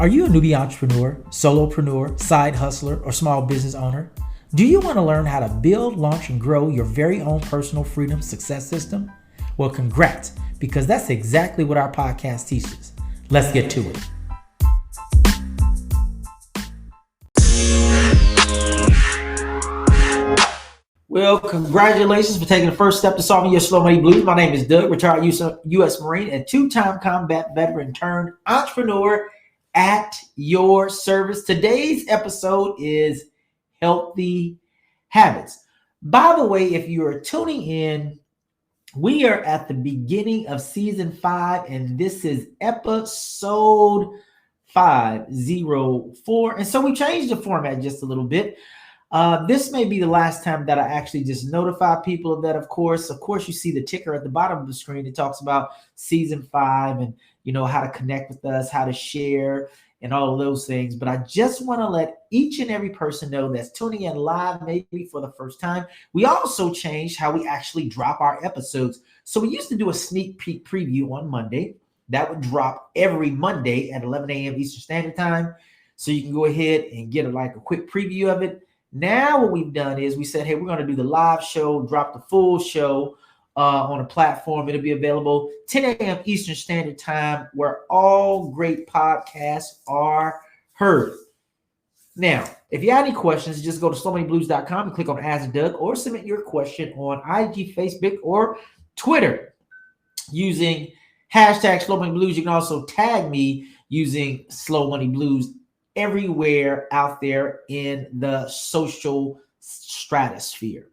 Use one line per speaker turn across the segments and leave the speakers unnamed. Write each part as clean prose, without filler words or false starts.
Are you a newbie entrepreneur, solopreneur, side hustler, or small business owner? Do you want to learn how to build, launch, and grow your very own personal freedom success system? Well, congrats, because that's exactly what our podcast teaches. Let's get to it. Well, congratulations for taking the first step to solving your slow money blues. My name is Doug, retired U.S. Marine and two-time combat veteran turned entrepreneur at your service. Today's episode is healthy habits. By the way, if you are tuning in, we are at the beginning of season 5, and this is episode 504. And so we changed the format just a little bit. This may be the last time that I actually just notify people of that. Of course, you see the ticker at the bottom of the screen. It talks about season 5 and, how to connect with us, how to share and all of those things. But I just want to let each and every person know that's tuning in live, maybe for the first time. We also changed how we actually drop our episodes. So we used to do a sneak peek preview on Monday. That would drop every Monday at 11 a.m. Eastern Standard Time. So you can go ahead and get a quick preview of it. Now what we've done is we said, hey, we're going to do the live show, drop the full show on a platform. It'll be available 10 a.m. Eastern Standard Time, where all great podcasts are heard. Now, if you have any questions, just go to slowmoneyblues.com and click on Ask Doug, or submit your question on IG, Facebook, or Twitter using hashtag Slow Money Blues. You can also tag me using Slow Money Blues everywhere out there in the social stratosphere.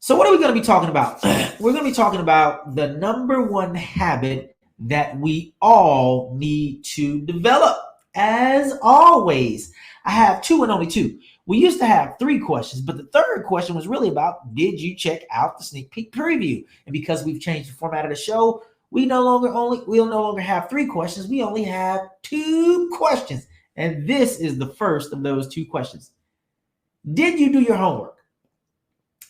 So what are we going to be talking about? We're going to be talking about the number one habit that we all need to develop. As always, I have 2 and only 2. We used to have 3 questions, but the third question was really about, did you check out the sneak peek preview? And because we've changed the format of the show, we'll no longer have 3 questions. We only have 2 questions. And this is the first of those 2 questions. Did you do your homework?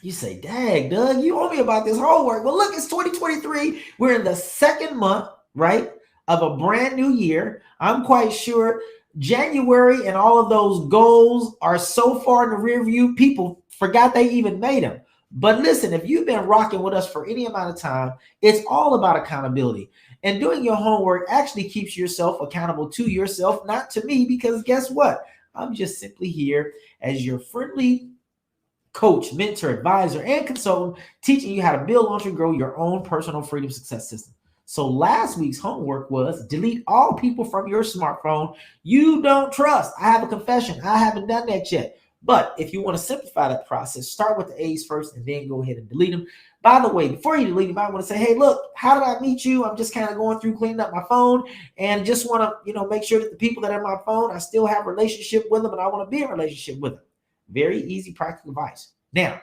You say, dang, Doug, you owe me about this homework. Well, look, it's 2023. We're in the 2nd month, right, of a brand new year. I'm quite sure January and all of those goals are so far in the rear view, people forgot they even made them. But listen, if you've been rocking with us for any amount of time, it's all about accountability. And doing your homework actually keeps yourself accountable to yourself, not to me, because guess what? I'm just simply here as your friendly coach, mentor, advisor, and consultant, teaching you how to build, launch, and grow your own personal freedom success system. So last week's homework was delete all people from your smartphone you don't trust. I have a confession. I haven't done that yet. But if you want to simplify that process, start with the A's first and then go ahead and delete them. By the way, before you delete them, I want to say, hey, look, how did I meet you? I'm just kind of going through cleaning up my phone and just want to, make sure that the people that are on my phone, I still have a relationship with them and I want to be in a relationship with them. Very easy, practical advice. Now,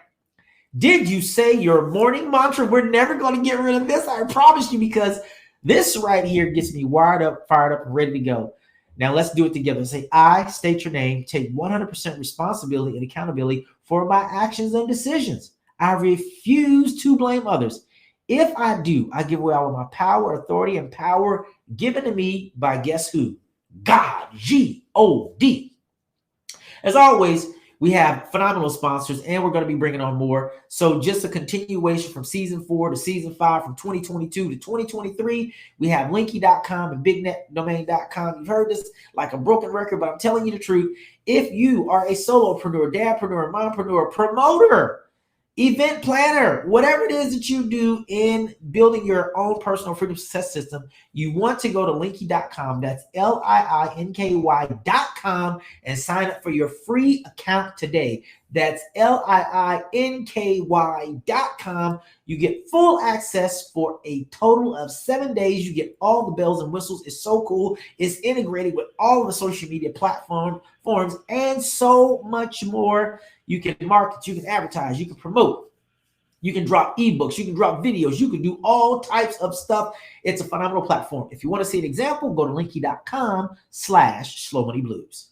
did you say your morning mantra? We're never going to get rid of this. I promise you, because this right here gets me wired up, fired up, and ready to go. Now, let's do it together. Say, I state your name, take 100% responsibility and accountability for my actions and decisions. I refuse to blame others. If I do, I give away all of my power, authority, and power given to me by guess who? God, G-O-D. As always, we have phenomenal sponsors, and we're going to be bringing on more. So just a continuation from season 4 to season 5, from 2022 to 2023. We have Linky.com and BigNetDomain.com. You've heard this like a broken record, but I'm telling you the truth. If you are a solopreneur, dadpreneur, mompreneur, promoter, event planner, whatever it is that you do in building your own personal freedom success system, you want to go to Linky.com. That's LIINKY.com and sign up for your free account today. That's LIINKY.com. You get full access for a total of 7 days. You get all the bells and whistles. It's so cool. It's integrated with all of the social media platforms and so much more. You can market, you can advertise, you can promote, you can drop ebooks, you can drop videos, you can do all types of stuff. It's a phenomenal platform. If you want to see an example, go to linky.com/slowmoneyblues.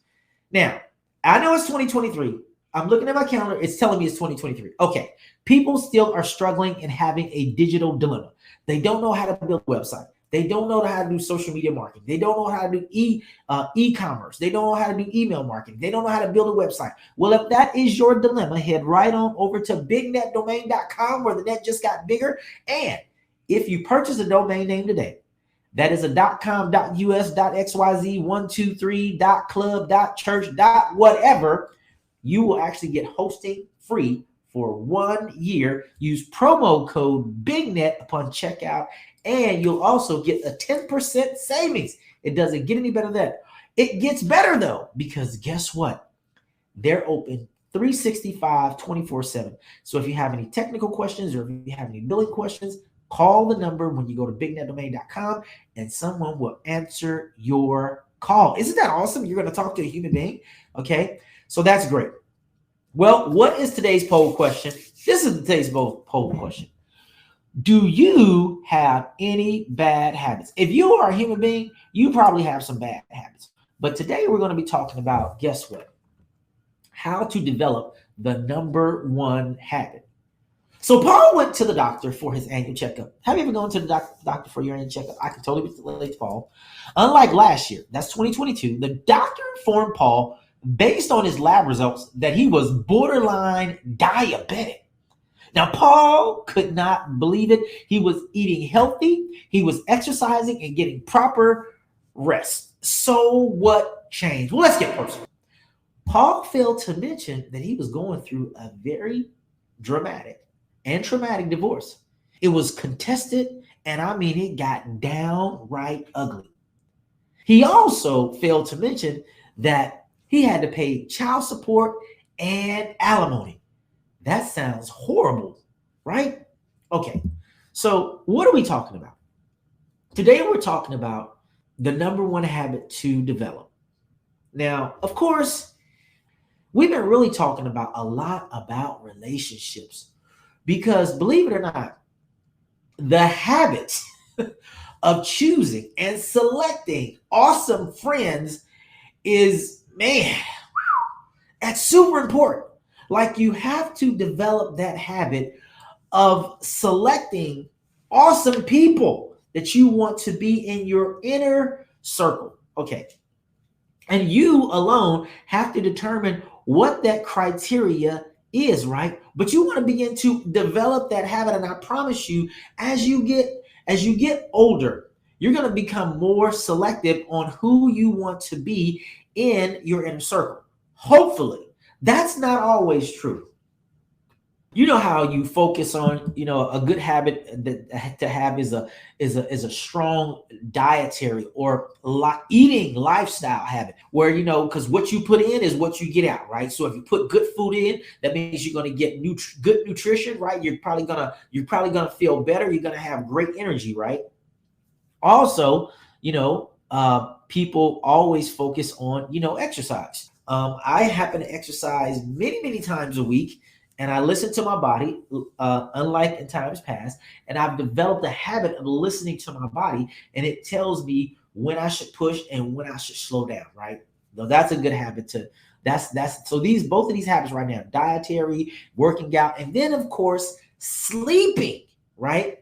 Now, I know it's 2023. I'm looking at my calendar. It's telling me it's 2023. Okay. People still are struggling and having a digital dilemma. They don't know how to build a website. They don't know how to do social media marketing. They don't know how to do e-commerce. They don't know how to do email marketing. They don't know how to build a website. Well, if that is your dilemma, head right on over to bignetdomain.com, where the net just got bigger. And if you purchase a domain name today, that is a .com, .us, .xyz, 123, .club, .church, .whatever, you will actually get hosting free for 1 year. Use promo code BIGNET upon checkout, and you'll also get a 10% savings. It doesn't get any better than that. It gets better though, because guess what? They're open 365, 24/7. So if you have any technical questions or if you have any billing questions, call the number when you go to bignetdomain.com and someone will answer your call. Isn't that awesome? You're going to talk to a human being. Okay, so that's great. Well, what is today's poll question? This is today's poll question. Do you have any bad habits? If you are a human being, you probably have some bad habits. But today we're going to be talking about, guess what? How to develop the number one habit. So Paul went to the doctor for his annual checkup. Have you ever gone to the doctor for your annual checkup? I can totally relate to Paul. Unlike last year, that's 2022, the doctor informed Paul, based on his lab results, that he was borderline diabetic. Now, Paul could not believe it. He was eating healthy, he was exercising and getting proper rest. So what changed? Well, let's get personal. Paul failed to mention that he was going through a very dramatic and traumatic divorce. It was contested, and I mean, it got downright ugly. He also failed to mention that he had to pay child support and alimony. That sounds horrible, right? Okay, so what are we talking about? Today we're talking about the number one habit to develop. Now, of course, we've been really talking about a lot about relationships, because believe it or not, the habit of choosing and selecting awesome friends is, man, that's super important. Like, you have to develop that habit of selecting awesome people that you want to be in your inner circle. Okay. And you alone have to determine what that criteria is, right? But you want to begin to develop that habit. And I promise you, as you get older, you're going to become more selective on who you want to be in your inner circle. Hopefully. That's not always true. You know how you focus on, a good habit that to have is a strong dietary or eating lifestyle habit, where, because what you put in is what you get out, right? So if you put good food in, that means you're going to get good nutrition, right? You're probably gonna feel better. You're gonna have great energy, right? Also, people always focus on, exercise. I happen to exercise many, many times a week, and I listen to my body, unlike in times past. And I've developed a habit of listening to my body, and it tells me when I should push and when I should slow down, right? So that's a good habit so both of these habits right now: dietary, working out, and then of course sleeping, right?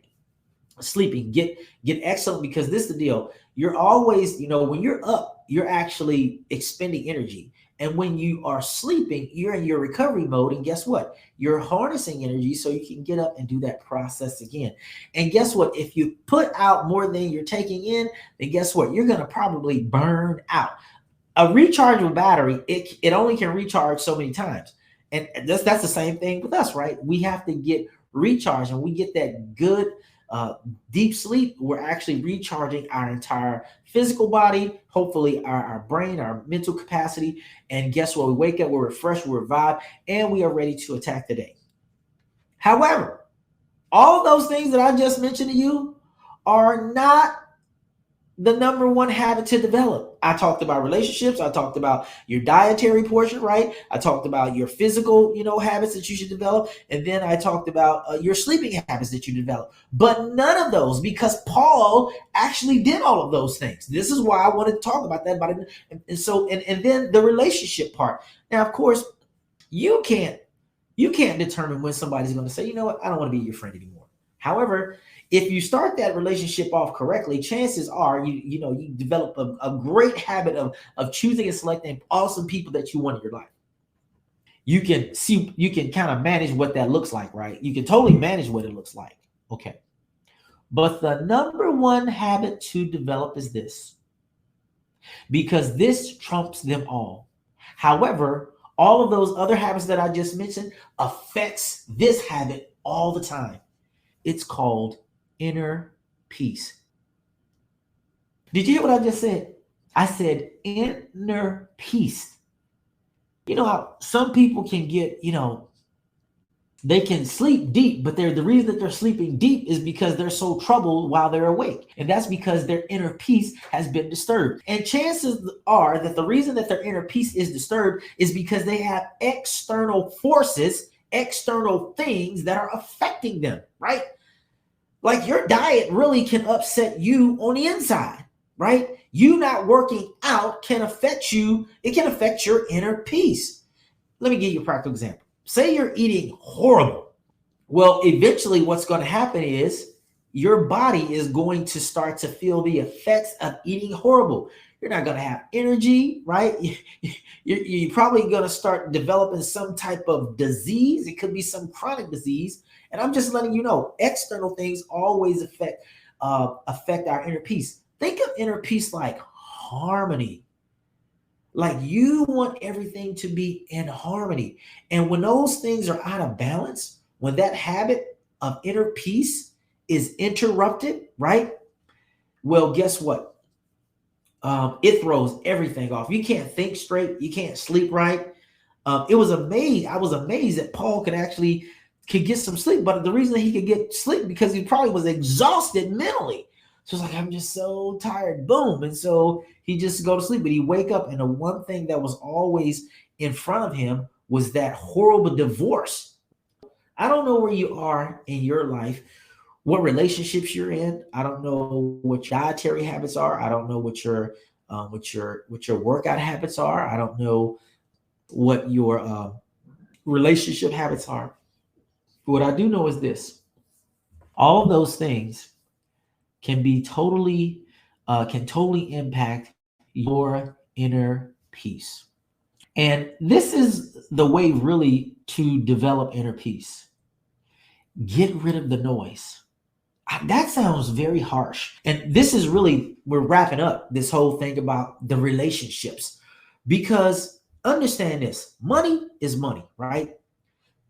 Sleeping, get excellent, because this is the deal. You're always, when you're up, you're actually expending energy. And when you are sleeping, you're in your recovery mode. And guess what? You're harnessing energy so you can get up and do that process again. And guess what? If you put out more than you're taking in, then guess what? You're going to probably burn out. A rechargeable battery, it only can recharge so many times. And that's the same thing with us, right? We have to get recharged, and we get that good deep sleep. We're actually recharging our entire physical body, hopefully our brain, our mental capacity. And guess what? We wake up, we're refreshed, we're revived, and we are ready to attack the day. However, all those things that I just mentioned to you are not the number one habit to develop. I talked about relationships. I talked about your dietary portion, right? I talked about your physical, habits that you should develop. And then I talked about your sleeping habits that you develop. But none of those, because Paul actually did all of those things. This is why I wanted to talk about that. And then the relationship part. Now, of course, you can't determine when somebody's going to say, you know what, I don't want to be your friend anymore. However, if you start that relationship off correctly, chances are you develop a great habit of choosing and selecting awesome people that you want in your life. You can kind of manage what that looks like, right? You can totally manage what it looks like. Okay. But the number one habit to develop is this, because this trumps them all. However, all of those other habits that I just mentioned affects this habit all the time. It's called inner peace. Did you hear what I just said? I said inner peace. You know how some people can get, they can sleep deep, but the reason that they're sleeping deep is because they're so troubled while they're awake. And that's because their inner peace has been disturbed. And chances are that the reason that their inner peace is disturbed is because they have external forces, external things that are affecting them, right? Like your diet really can upset you on the inside, right? You not working out can affect you. It can affect your inner peace. Let me give you a practical example. Say you're eating horrible. Well, eventually what's going to happen is your body is going to start to feel the effects of eating horrible. You're not going to have energy, right? You're probably going to start developing some type of disease. It could be some chronic disease. And I'm just letting you know, external things always affect our inner peace. Think of inner peace like harmony. Like you want everything to be in harmony. And when those things are out of balance, when that habit of inner peace is interrupted, right? Well, guess what? It throws everything off. You can't think straight. You can't sleep right. I was amazed that Paul could get some sleep. But the reason that he could get sleep because he probably was exhausted mentally. So it's like, I'm just so tired. Boom. And so he just go to sleep. But he wake up, and the one thing that was always in front of him was that horrible divorce. I don't know where you are in your life, what relationships you're in. I don't know what your dietary habits are. I don't know what your workout habits are. I don't know what your relationship habits are. What I do know is this: all of those things can totally impact your inner peace. And this is the way really to develop inner peace. Get rid of the noise. That sounds very harsh. And this is really, we're wrapping up this whole thing about the relationships, because understand this: money is money, right?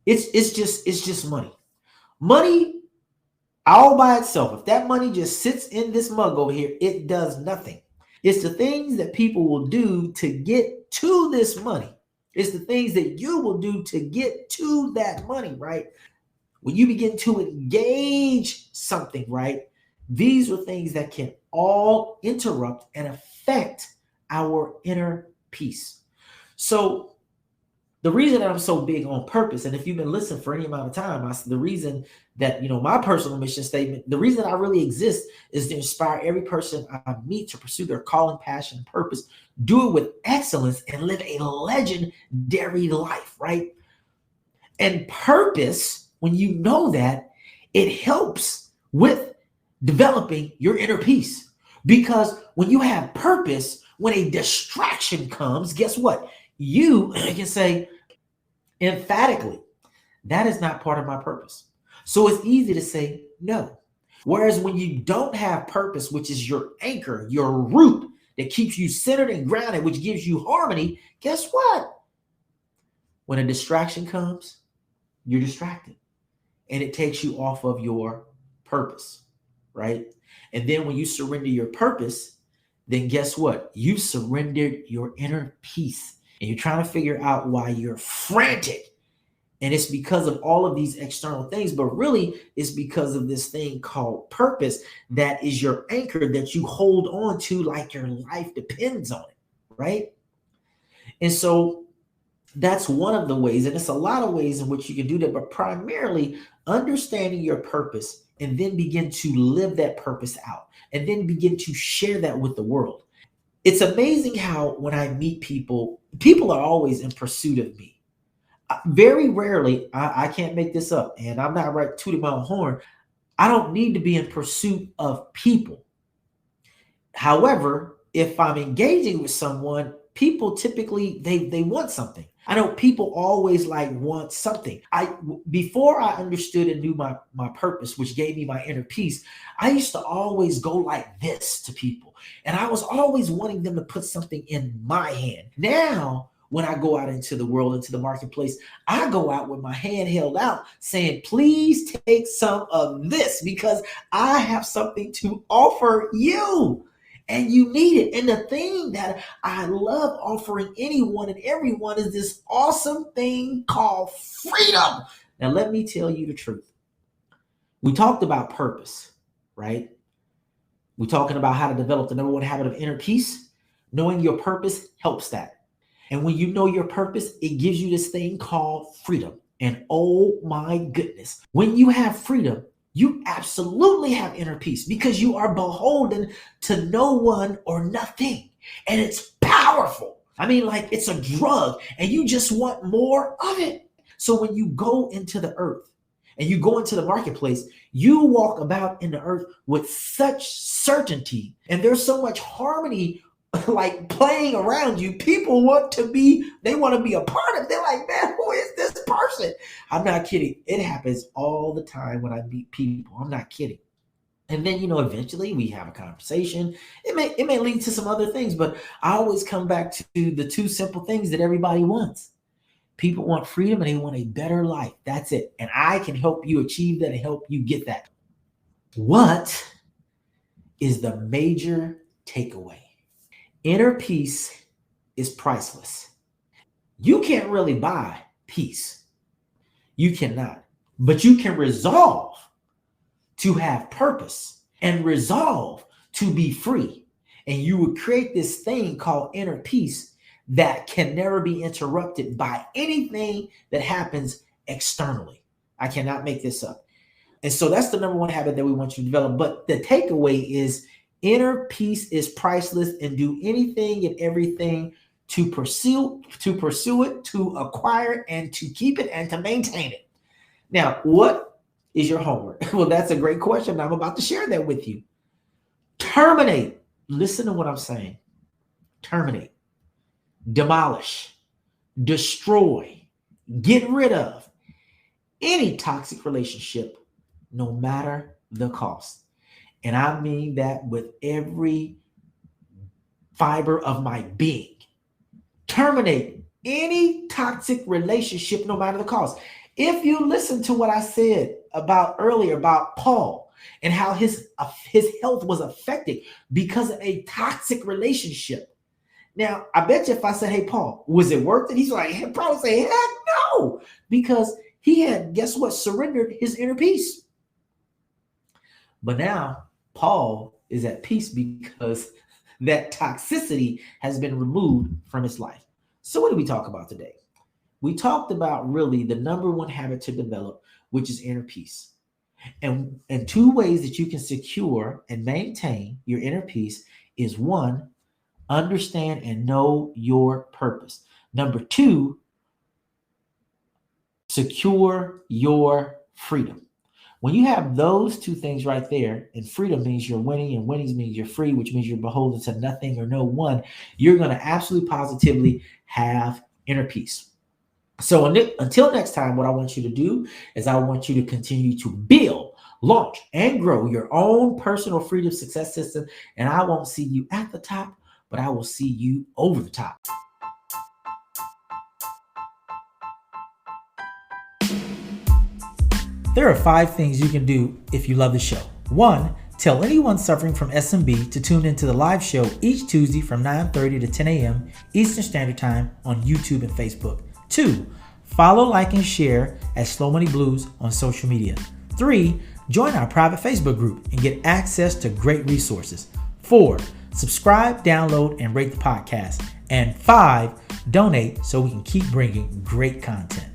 It's just money. Money all by itself, if that money just sits in this mug over here, it does nothing. It's the things that people will do to get to this money. It's the things that you will do to get to that money, right? When you begin to engage something, right? These are things that can all interrupt and affect our inner peace. So the reason that I'm so big on purpose, and if you've been listening for any amount of time, the reason that, my personal mission statement, the reason I really exist is to inspire every person I meet to pursue their calling, passion, and purpose, do it with excellence, and live a legendary life, right? And purpose, when you know that, it helps with developing your inner peace. Because when you have purpose, when a distraction comes, guess what? You can say emphatically, that is not part of my purpose. So it's easy to say no. Whereas when you don't have purpose, which is your anchor, your root that keeps you centered and grounded, which gives you harmony, guess what? When a distraction comes, you're distracted, and it takes you off of your purpose, right? And then when you surrender your purpose, then guess what? You surrendered your inner peace, and you're trying to figure out why you're frantic. And it's because of all of these external things, but really it's because of this thing called purpose that is your anchor that you hold on to like your life depends on it, right? And so that's one of the ways, and it's a lot of ways in which you can do that, but primarily understanding your purpose and then begin to live that purpose out and then begin to share that with the world. It's amazing how when I meet people, people are always in pursuit of me. Very rarely, I can't make this up, and I'm not right tooting my own horn. I don't need to be in pursuit of people. However, if I'm engaging with someone, people typically they want something. I know people always like want something. Before I understood and knew my purpose, which gave me my inner peace, I used to always go like this to people. And I was always wanting them to put something in my hand. Now, when I go out into the world, into the marketplace, I go out with my hand held out saying, please take some of this because I have something to offer you and you need it. And the thing that I love offering anyone and everyone is this awesome thing called freedom. Now, let me tell you the truth. We talked about purpose, right? We're talking about how to develop the number one habit of inner peace. Knowing your purpose helps that. And when you know your purpose, it gives you this thing called freedom. And oh my goodness, when you have freedom, you absolutely have inner peace because you are beholden to no one or nothing. And it's powerful. I mean, like it's a drug and you just want more of it. So when you go into the earth and you go into the marketplace, you walk about in the earth with such certainty and there's so much harmony like playing around you. People want to be a part of it. They're like, man, who is this person? I'm not kidding. It happens all the time when I meet people. I'm not kidding. And then, eventually we have a conversation. It may lead to some other things, but I always come back to the two simple things that everybody wants. People want freedom and they want a better life. That's it. And I can help you achieve that and help you get that. What is the major takeaway? Inner peace is priceless. You can't really buy peace. You cannot. But you can resolve to have purpose and resolve to be free. And you would create this thing called inner peace that can never be interrupted by anything that happens externally. I cannot make this up. And so that's the number one habit that we want you to develop. But the takeaway is inner peace is priceless and do anything and everything to pursue it, to acquire it, and to keep it and to maintain it. Now, what is your homework? Well, that's a great question. I'm about to share that with you. Terminate. Listen to what I'm saying. Terminate. Demolish. Destroy. Get rid of any toxic relationship, no matter the cost. And I mean that with every fiber of my being. Terminate any toxic relationship, no matter the cost. If you listen to what I said earlier about Paul and how his health was affected because of a toxic relationship. Now, I bet you if I said, hey, Paul, was it worth it? He's like, he'd probably say, heck no, because he had, guess what, surrendered his inner peace. But now, Paul is at peace because that toxicity has been removed from his life. So what did we talk about today? We talked about really the number one habit to develop, which is inner peace. And two ways that you can secure and maintain your inner peace is one, understand and know your purpose. Number two, secure your freedom. When you have those two things right there, and freedom means you're winning and winning means you're free, which means you're beholden to nothing or no one, you're going to absolutely positively have inner peace. So until next time, what I want you to do is I want you to continue to build, launch, and grow your own personal freedom success system. And I won't see you at the top, but I will see you over the top. There are 5 things you can do if you love the show. 1, tell anyone suffering from SMB to tune into the live show each Tuesday from 9:30 to 10 a.m. Eastern Standard Time on YouTube and Facebook. 2, follow, like, and share at Slow Money Blues on social media. 3, join our private Facebook group and get access to great resources. 4, subscribe, download, and rate the podcast. And 5, donate so we can keep bringing great content.